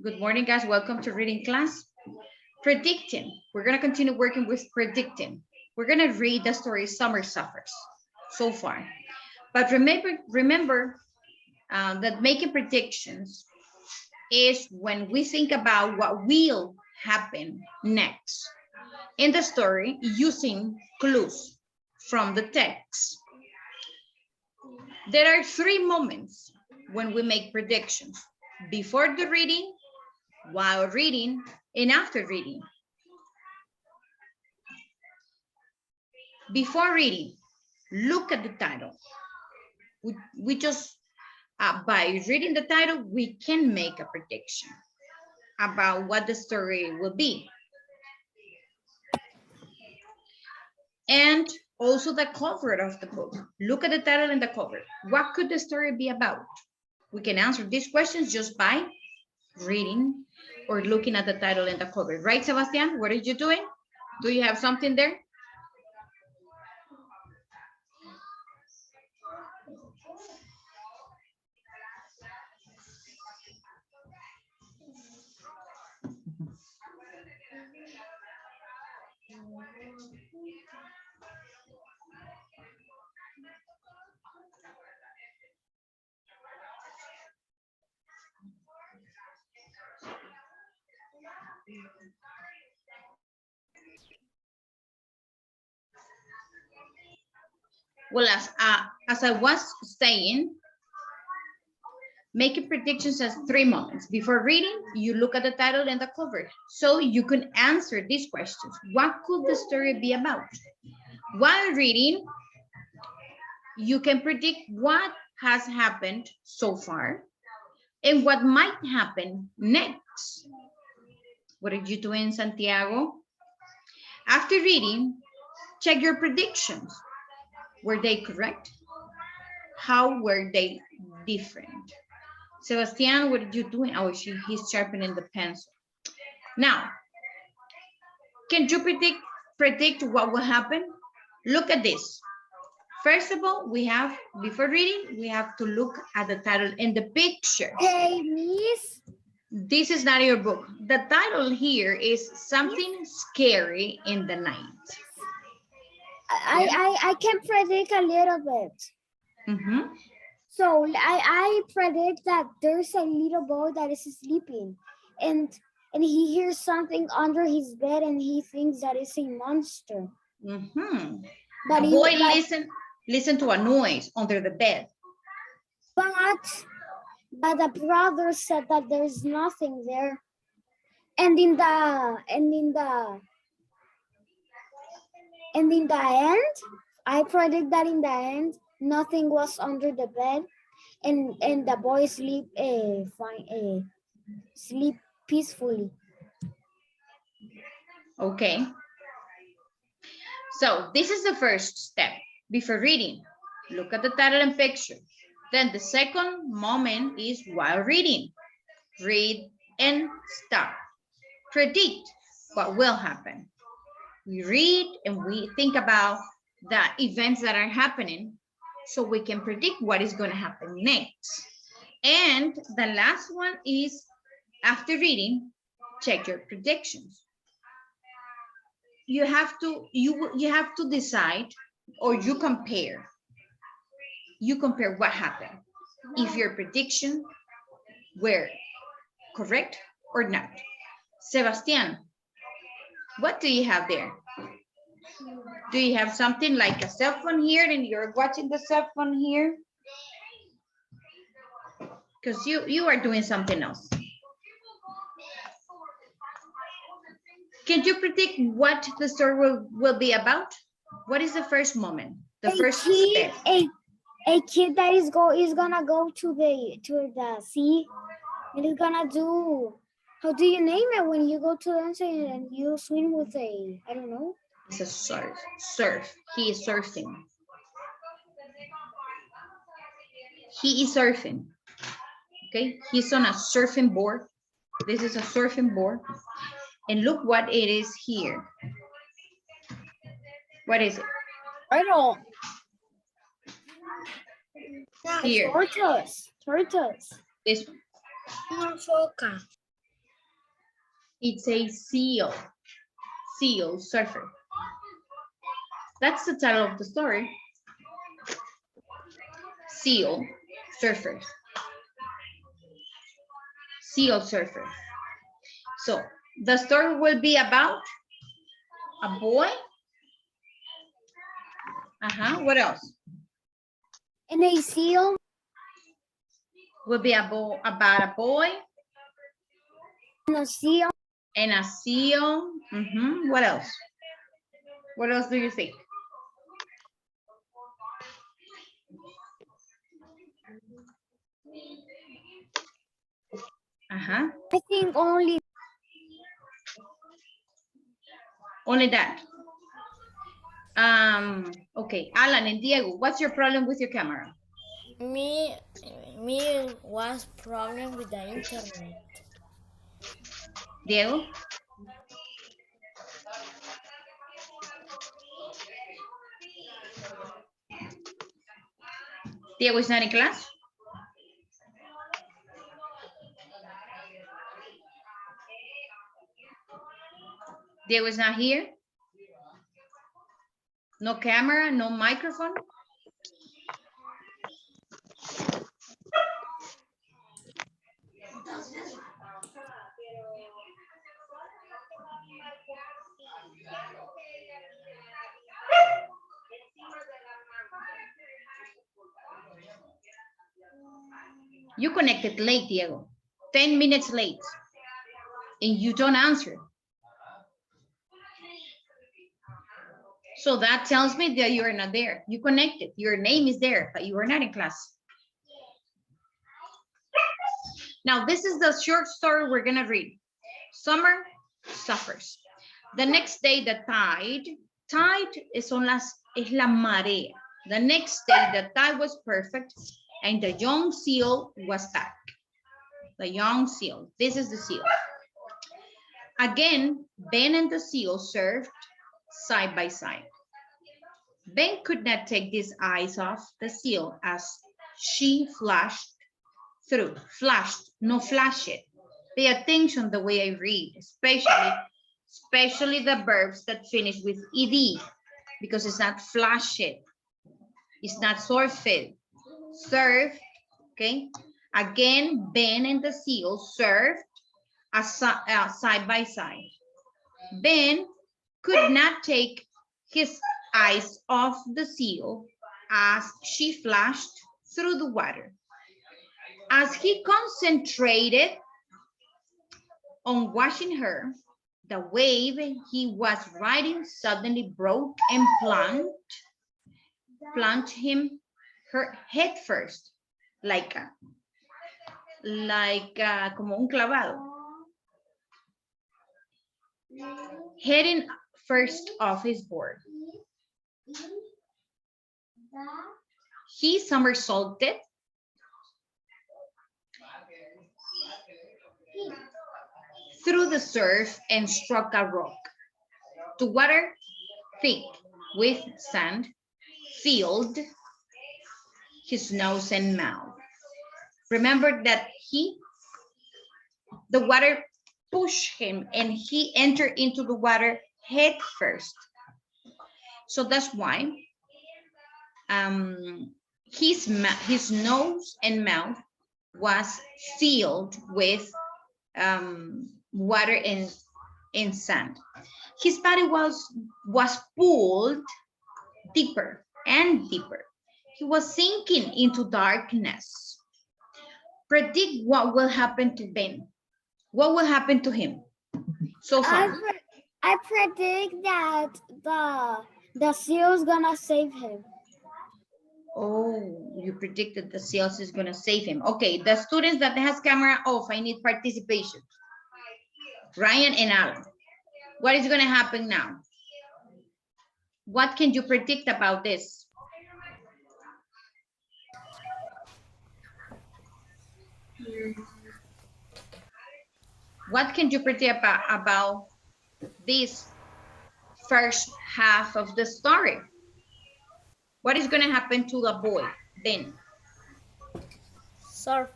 Good morning, guys. Welcome to reading class. Predicting. We're going to continue working with predicting. We're going to read the story Summer Suffers so far. But remember that making predictions is when we think about what will happen next in the story using clues from the text. There are 3 moments when we make predictions: before the reading, while reading, and after reading. Before reading, look at the title. We just, by reading the title, we can make a prediction about what the story will be. And also the cover of the book. Look at the title and the cover. What could the story be about? We can answer these questions just by reading or looking at the title and the cover. Right, Sebastian? What are you doing? Do you have something there? Well, as I was saying, making predictions has 3 moments. Before reading, you look at the title and the cover. So you can answer these questions. What could the story be about? While reading, you can predict what has happened so far and what might happen next. What are you doing, Santiago? After reading, check your predictions. Were they correct? How were they different? Sebastian, what are you doing? Oh, he's sharpening the pencil. Now, can you predict what will happen? Look at this. First of all, we have, before reading, we have to look at the title and the picture. Hey, Miss. This is not your book. The title here is Something Scary in the Night. I can predict a little bit. Mm-hmm. So I predict that there's a little boy that is sleeping and he hears something under his bed and he thinks that it's a monster. Mm-hmm. But a boy listen to a noise under the bed. But the brother said that there's nothing there. And in the end, I predict that in the end, nothing was under the bed, and the boy sleep sleep peacefully. Okay. So this is the first step. Before reading, look at the title and picture. Then the second moment is while reading. Read and stop. Predict what will happen. We read and we think about the events that are happening so we can predict what is going to happen next. And the last one is after reading, check your predictions. You have to decide, or you compare what happened, if your prediction were correct or not. Sebastian, what do you have there? Do you have something like a cell phone here and you're watching the cell phone here? Because you are doing something else. Can you predict what the story will be about? What is the first moment? The first step. A kid that is gonna go to the sea and is gonna do, how do you name it when you go to the sea and you swim with I don't know. It's a surf. He is surfing. He is surfing. Okay, he's on a surfing board. This is a surfing board. And look what it is here. What is it? I don't. Here. Tortoise. This one. Una foca. It's a seal. Seal, surfer. That's the title of the story. Seal, surfer. Seal surfer. So the story will be about a boy. What else? And a seal. Will be about a boy. And a seal. And a seal. What else? What else do you think? I think only that. Okay, Alan and Diego, what's your problem with your camera? Me was problem with the internet. Diego? Diego is not in class? Diego is not here? No camera, no microphone? You connected late, Diego. 10 minutes late. And you don't answer. So that tells me that you are not there. You connected. Your name is there, but you are not in class. Now, this is the short story we're going to read. Summer suffers. The next day, the tide es la marea. The next day, the tide was perfect, and the young seal was back. The young seal. This is the seal. Again, Ben and the seal surfed side by side. Ben could not take his eyes off the seal as she flashed through. Flashed, no flash it. Pay attention the way I read, especially the verbs that finish with ed, because it's not flash it. It's not surf it. Surf, okay? Again, Ben and the seal surfed side by side. Ben could not take his eyes off the seal as she flashed through the water. As he concentrated on watching her, the wave he was riding suddenly broke and plunged him her head first, like como un clavado. Heading first off his board. He somersaulted through the surf and struck a rock. The water, thick with sand, filled his nose and mouth. Remember that the water pushed him and he entered into the water head first. So that's why his nose and mouth was filled with water and sand. His body was pulled deeper and deeper. He was sinking into darkness. Predict what will happen to Ben. What will happen to him so far? I predict that the seal's gonna save him. Oh, you predicted the seals is gonna save him. Okay, the students that has camera off, I need participation. Ryan and Alan, what is gonna happen now? What can you predict about this? What can you predict about this first half of the story? What is going to happen to the boy then? Surf.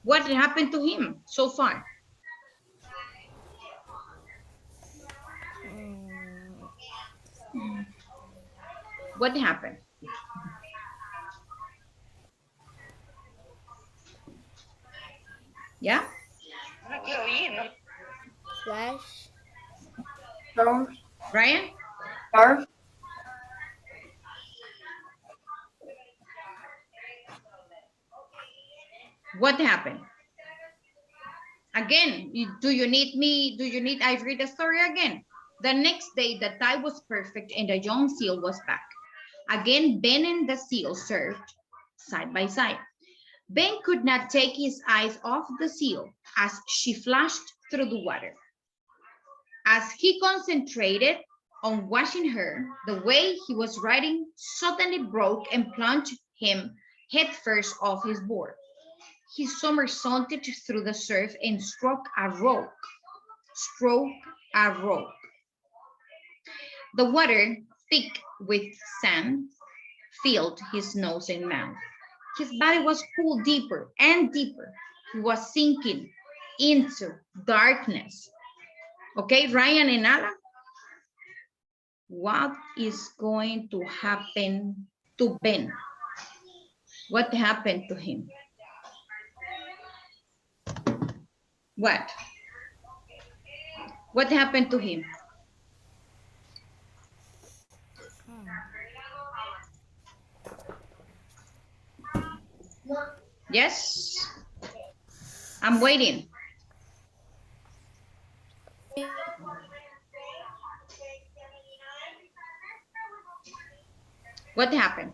What happened to him so far? What happened? Yeah? Flash. Ryan? What happened? Again, do you need I read the story again? The next day, the tie was perfect and the young seal was back. Again, Ben and the seal served side by side. Ben could not take his eyes off the seal as she flashed through the water. As he concentrated on watching her, the way he was riding suddenly broke and plunged him headfirst off his board. He somersaulted through the surf and struck a rock. The water, thick with sand, filled his nose and mouth. His body was pulled deeper and deeper. He was sinking into darkness. Okay, Ryan and Ala, what is going to happen to Ben? What happened to him? What? What happened to him? Yes? I'm waiting. What happened?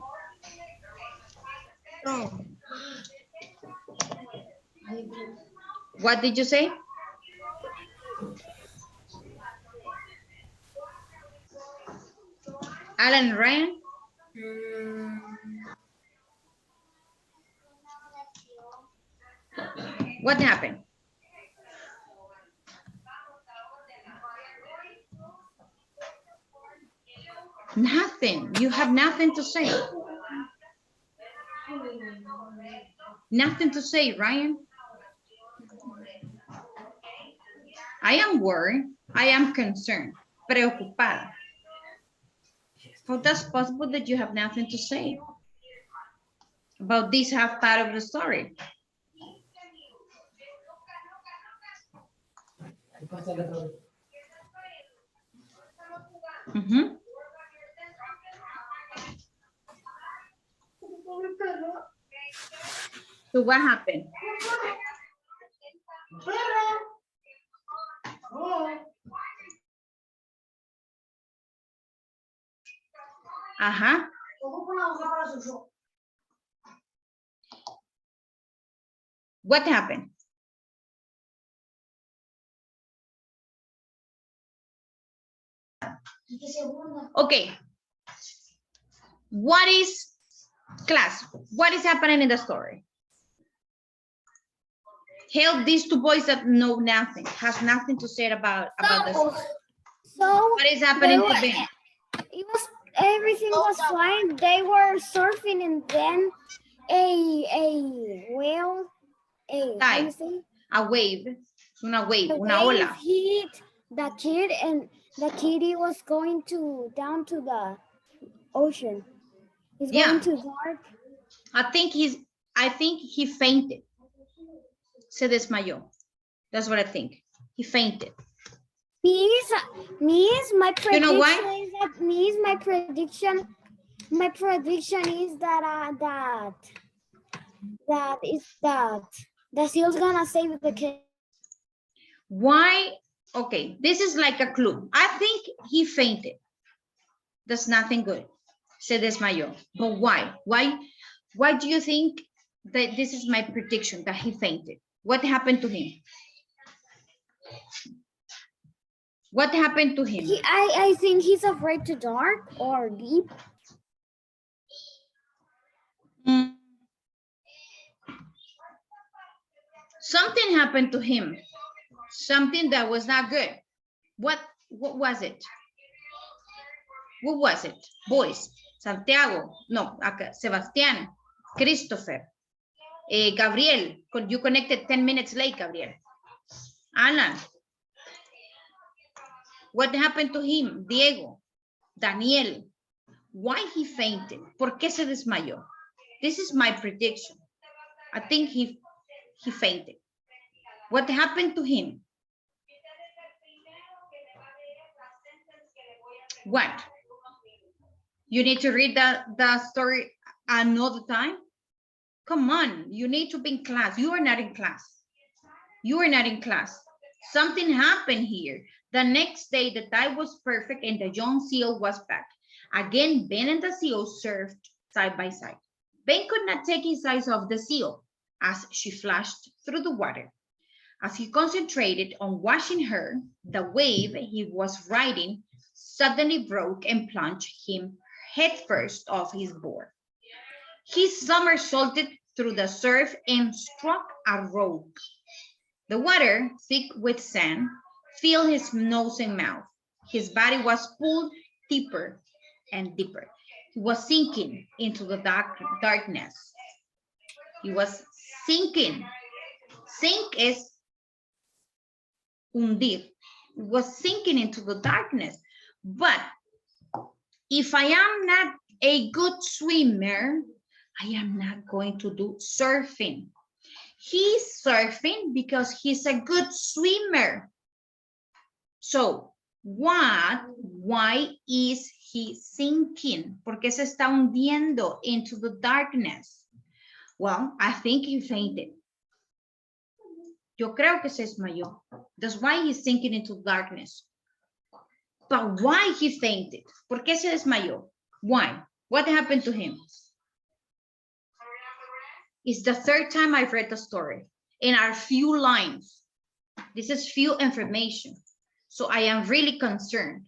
What did you say? Alan, Ryan? What happened? Nothing. You have nothing to say. Nothing to say, Ryan. I am worried. I am concerned. Preocupada. How that's possible that you have nothing to say about this half part of the story? Mm-hmm. So what happened? What happened? Okay. What is, class, what is happening in the story? Help these two boys that know nothing, has nothing to say about this. So What is happening to Ben? Everything was fine. They were surfing and then a whale, how do you say? A wave, una wave, The una wave ola. hit the kid and the kitty was going down to the ocean. He's going to dark. I think he fainted. Se desmayó. That's what I think. He fainted. My prediction You know why? is that my prediction is that the seal's gonna save the kid. Why? Okay, this is like a clue. I think he fainted. That's nothing good. Se desmayó. But why? Why do you think that this is my prediction, that he fainted? What happened to him? What happened to him? I think he's afraid to dark or deep. Something happened to him. Something that was not good. What was it? What was it? Boys, Santiago, no, acá, Sebastián, Christopher, Gabriel, you connected 10 minutes late, Gabriel. Alan, what happened to him? Diego, Daniel, Why he fainted? ¿Por qué se desmayó? This is my prediction. I think he fainted. What happened to him? What? You need to read the story another time? Come on, you need to be in class. You are not in class. You are not in class. Something happened here. The next day, the tide was perfect and the young seal was back. Again, Ben and the seal surfed side by side. Ben could not take his eyes off the seal as she flashed through the water. As he concentrated on watching her, the wave he was riding suddenly broke and plunged him headfirst off his board. He somersaulted through the surf and struck a rock. The water, thick with sand, filled his nose and mouth. His body was pulled deeper and deeper. He was sinking into the darkness. He was sinking. Sink is hundir. He was sinking into the darkness. But if I am not a good swimmer, I am not going to do surfing. He's surfing because he's a good swimmer. So, why is he sinking? ¿Por qué se está hundiendo into the darkness? Well, I think he fainted. Yo creo que se desmayó. That's why he's sinking into darkness. But why he fainted? ¿Por qué se desmayó? Why? What happened to him? It's the third time I've read the story. In our few lines. This is few information. So I am really concerned.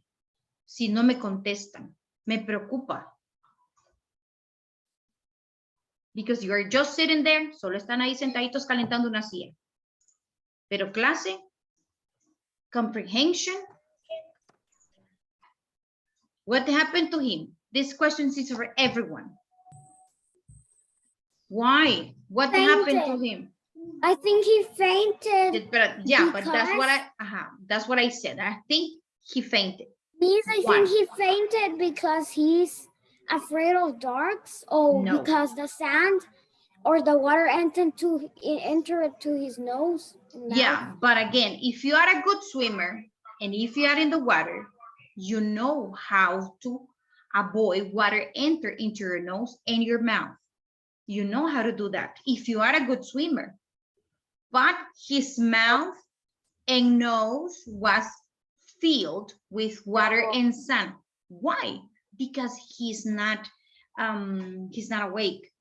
Si no me contestan, me preocupa. Because you are just sitting there, solo están ahí sentaditos calentando una silla. Pero clase, comprehension. What happened to him? This question is for everyone. Why? What happened to him? I think he fainted. But that's what I said. I think he fainted. Means I think he fainted because he's afraid of darks, or No. because the sand or the water entered to his nose. Yeah, but again, if you are a good swimmer and if you are in the water, you know how to avoid water enter into your nose and your mouth. You know how to do that if you are a good swimmer. But his mouth and nose was filled with water and sand. Why? Because he's not awake.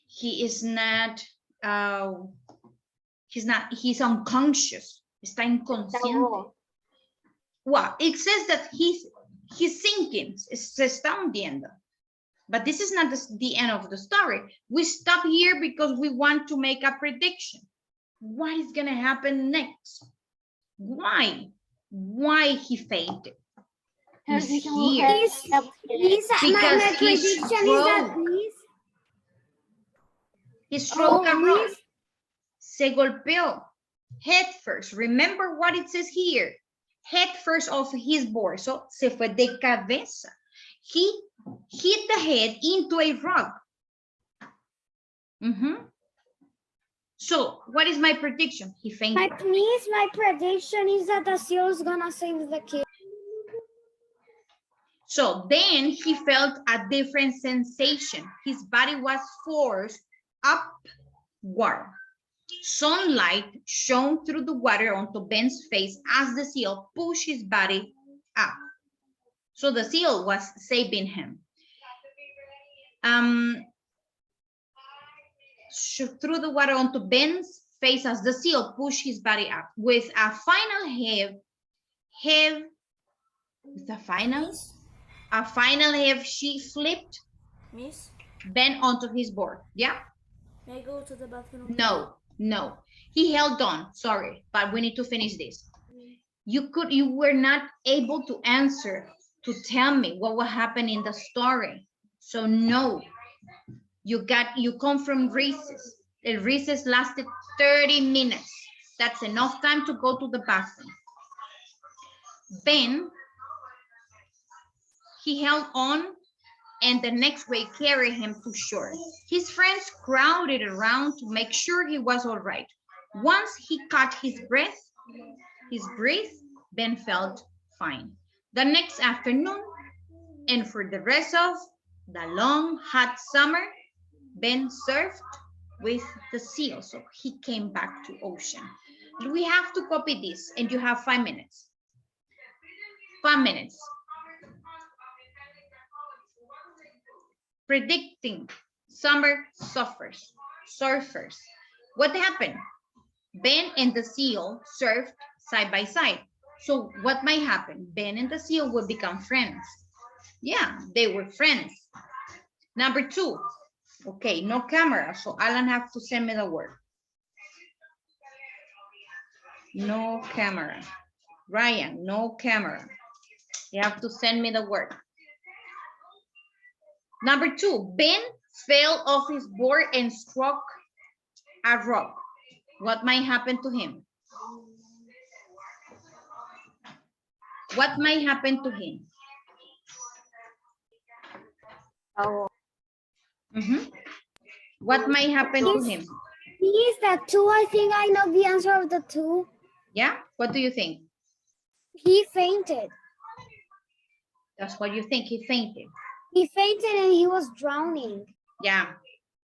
He is not, he's unconscious. Está inconsciente. Well, it says that he's sinking, se está hundiendo. But this is not the end of the story. We stop here because we want to make a prediction. What is going to happen next? Why? Why he fainted? He's here. Because he struck a rock. Se golpeó head first. Remember what it says here. Head first off his board. So, se fue de cabeza. He hit the head into a rock. So, what is my prediction? He fainted. My prediction is that the seal is gonna save the kid. So then he felt a different sensation. His body was forced upward. Sunlight shone through the water onto Ben's face as the seal pushed his body up. So the seal was saving him. Through the water onto Ben's face as the seal pushed his body up. With a final heave, she flipped Ben onto his board. Yeah? May I go to the bathroom? No. He held on, sorry, but we need to finish this. You were not able to answer, to tell me what will happen in the story. So no, you come from recess. The recess lasted 30 minutes. That's enough time to go to the bathroom. Ben, he held on and the next wave carried him to shore. His friends crowded around to make sure he was all right. Once he caught his breath, Ben felt fine. The next afternoon, and for the rest of the long, hot summer, Ben surfed with the seal. So he came back to ocean. We have to copy this, and you have 5 minutes. 5 minutes. Predicting summer surfers. What happened? Ben and the seal surfed side by side. So what might happen? Ben and the seal will become friends. Yeah, they were friends. Number 2. Okay, no camera. So Alan have to send me the word. No camera. Ryan, no camera. You have to send me the word. Number 2, Ben fell off his board and struck a rock. What might happen to him? What might happen to him? Oh. What might happen to him? He is that 2. I think I know the answer of the 2. Yeah, what do you think? He fainted. That's what you think, he fainted. He fainted and he was drowning. Yeah,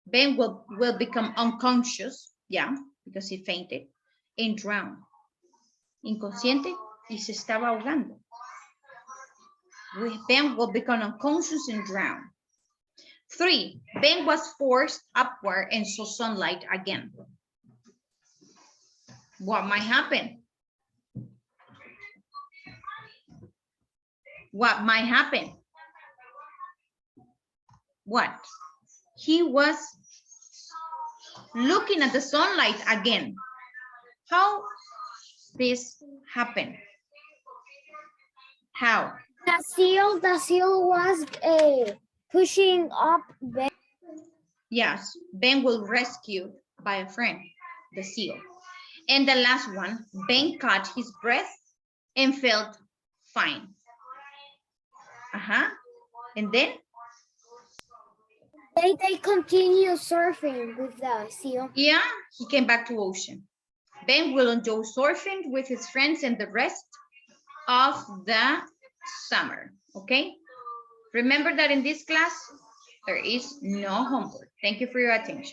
Ben will become unconscious, yeah, because he fainted and drowned. Inconsciente y se estaba ahogando. Ben will become unconscious and drown. 3, Ben was forced upward and saw sunlight again. What might happen? What might happen? What? He was looking at the sunlight again. How this happened? How? The seal was pushing up Ben. Yes, Ben will rescue by a friend, the seal. And the last one, Ben caught his breath and felt fine. And then? They continue surfing with the seal. Yeah, he came back to ocean. Ben will enjoy surfing with his friends and the rest of the summer, okay? Remember that in this class, there is no homework. Thank you for your attention.